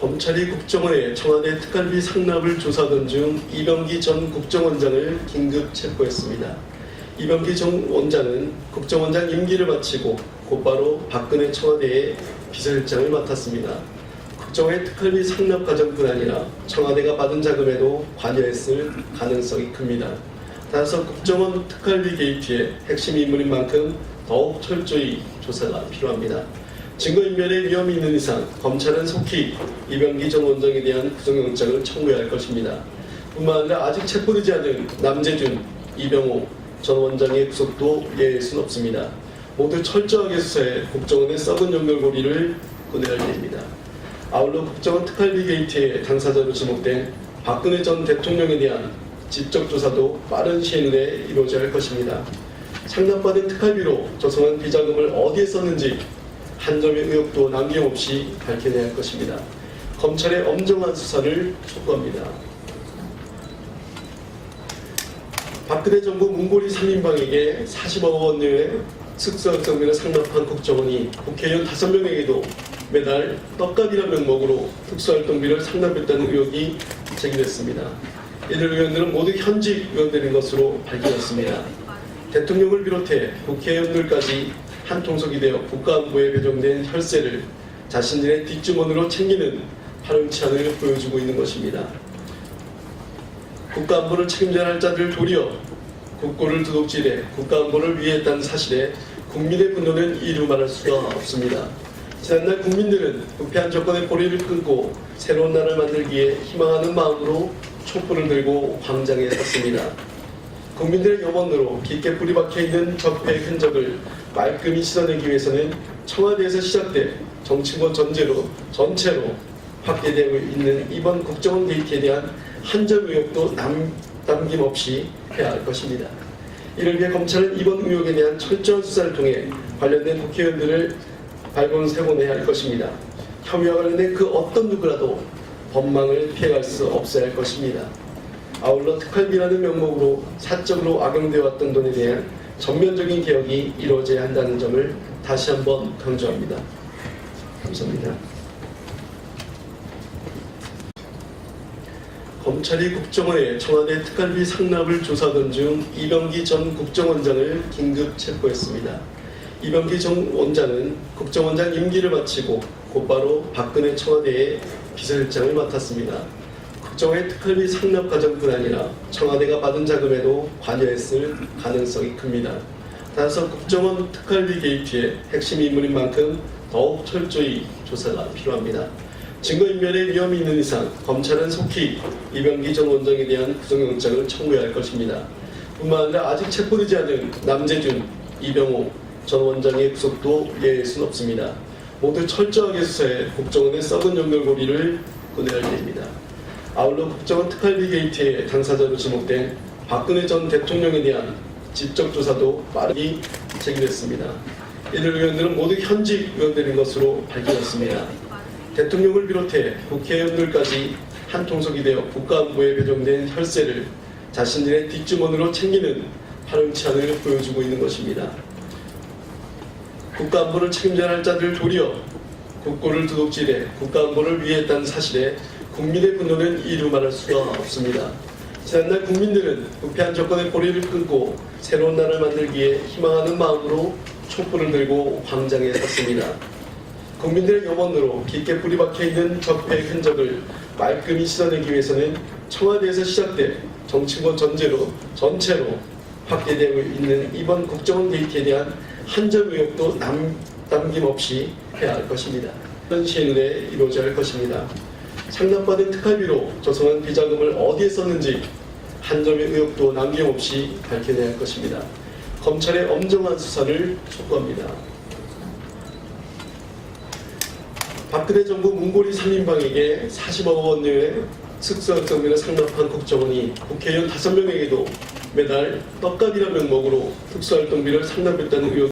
검찰이 국정원에 청와대 특활비 상납을 조사하던 중 이병기 전 국정원장을 긴급 체포했습니다. 이병기 전 원장은 국정원장 임기를 마치고 곧바로 박근혜 청와대의 비서실장을 맡았습니다. 국정원의 특활비 상납 과정뿐 아니라 청와대가 받은 자금에도 관여했을 가능성이 큽니다. 따라서 국정원 특활비 게이트의 핵심 인물인 만큼 더욱 철저히 조사가 필요합니다. 증거인멸의 위험이 있는 이상 검찰은 속히 이병기 전 원장에 대한 구속영장을 청구해야 할 것입니다. 뿐만 아니라 아직 체포되지 않은 남재준, 이병호 전 원장의 구속도 예외일 수는 없습니다. 모두 철저하게 수사해 국정원의 썩은 연결고리를 꺼내야 할 일입니다. 아울러 국정원 특활비 게이트의 당사자로 지목된 박근혜 전 대통령에 대한 직접 조사도 빠른 시일 내에 이루어져야 할 것입니다. 상납받은 특활비로 조성한 비자금을 어디에 썼는지 한 점의 의혹도 남김없이 밝혀내야 할 것입니다. 검찰의 엄정한 수사를 촉구합니다. 박근혜 정부 문고리 3인방에게 40억 원의 특수학생비를 상납한 국정원이 국회의원 5명에게도 매달 떡값이라는 명목으로 특수활동비를 상납했다는 의혹이 제기됐습니다. 이들 의원들은 모두 현직 의원들인 것으로 밝혀졌습니다. 대통령을 비롯해 국회의원들까지 한 통속이 되어 국가안보에 배정된 혈세를 자신들의 뒷주머니로 챙기는 파렴치 않음을 보여주고 있는 것입니다. 국가안보를 책임져야 할 자들 도리어 국고를 두둑질해 국가안보를 위해했다는 사실에 국민의 분노는 이루 말할 수가 없습니다. 지난날 국민들은 부패한 정권의 고리를 끊고 새로운 나라를 만들기에 희망하는 마음으로 촛불을 들고 광장에 섰습니다. 국민들의 염원으로 깊게 뿌리 박혀있는 적폐의 흔적을 말끔히 씻어내기 위해서는 청와대에서 시작돼 정치권 전체로 확대되고 있는 이번 국정원 게이트에 대한 한 점 의혹도 남김없이 해야 할 것입니다. 이를 위해 검찰은 이번 의혹에 대한 철저한 수사를 통해 관련된 국회의원들을 발본세곤해야 할 것입니다. 혐의와 관련된 그 어떤 누구라도 법망을 피해갈 수 없어야 할 것입니다. 아울러 특활비라는 명목으로 사적으로 악용되어 왔던 돈에 대한 전면적인 개혁이 이루어져야 한다는 점을 다시 한번 강조합니다. 감사합니다. 검찰이 국정원에 청와대 특활비 상납을 조사하던 중 이병기 전 국정원장을 긴급 체포했습니다. 이병기 전 원장은 국정원장 임기를 마치고 곧바로 박근혜 청와대의 비서실장을 맡았습니다. 국정원의 특활비 상납 과정뿐 아니라 청와대가 받은 자금에도 관여했을 가능성이 큽니다. 따라서 국정원 특활비 게이트의 핵심 인물인 만큼 더욱 철저히 조사가 필요합니다. 증거인멸의 위험이 있는 이상 검찰은 속히 이병기 전 원장에 대한 구속영장을 청구해야 할 것입니다. 뿐만 아니라 아직 체포되지 않은 남재준, 이병호 전 원장의 구속도 예외일 수는 없습니다. 모두 철저하게 수사해 국정원의 썩은 연결고리를 꺼내야 할 일입니다. 아울러 국정원 특활비 게이트의 당사자로 지목된 박근혜 전 대통령에 대한 직접 조사도 빠르게 제기됐습니다. 이들 의원들은 모두 현직 의원들인 것으로 밝혀졌습니다. 대통령을 비롯해 국회의원들까지 한 통속이 되어 국가안보에 배정된 혈세를 자신들의 뒷주머니로 챙기는 파렴치 않음을 보여주고 있는 것입니다. 국가안보를 책임져야 할 자들 도리어 국고를 두둑질해 국가안보를 위해했다는 사실에 국민의 분노는 이루 말할 수가 없습니다. 지난날 국민들은 부패한 정권의 고리를 끊고 새로운 나라를 만들기에 희망하는 마음으로 촛불을 들고 광장에 섰습니다. 국민들의 염원으로 깊게 뿌리 박혀있는 적폐의 흔적을 말끔히 씻어내기 위해서는 청와대에서 시작돼 정치권 전체로 확대되고 있는 이번 국정원 게이트에 대한 한 점 의혹도 남김없이 해야 할 것입니다. 이런 시일 내에 이루어져야 할 것입니다. 상납받은 특활비로 조성한 비자금을 어디에 썼는지 한 점의 의혹도 남김없이 밝혀내야 할 것입니다. 검찰의 엄정한 수사를 촉구합니다. 박근혜 정부 문고리 3인방에게 40억 원의 특수학생비를 상납한 국정원이 국회의원 5명에게도 매달 떡값이라는 명목으로 특수활동비를 상납했다는 의혹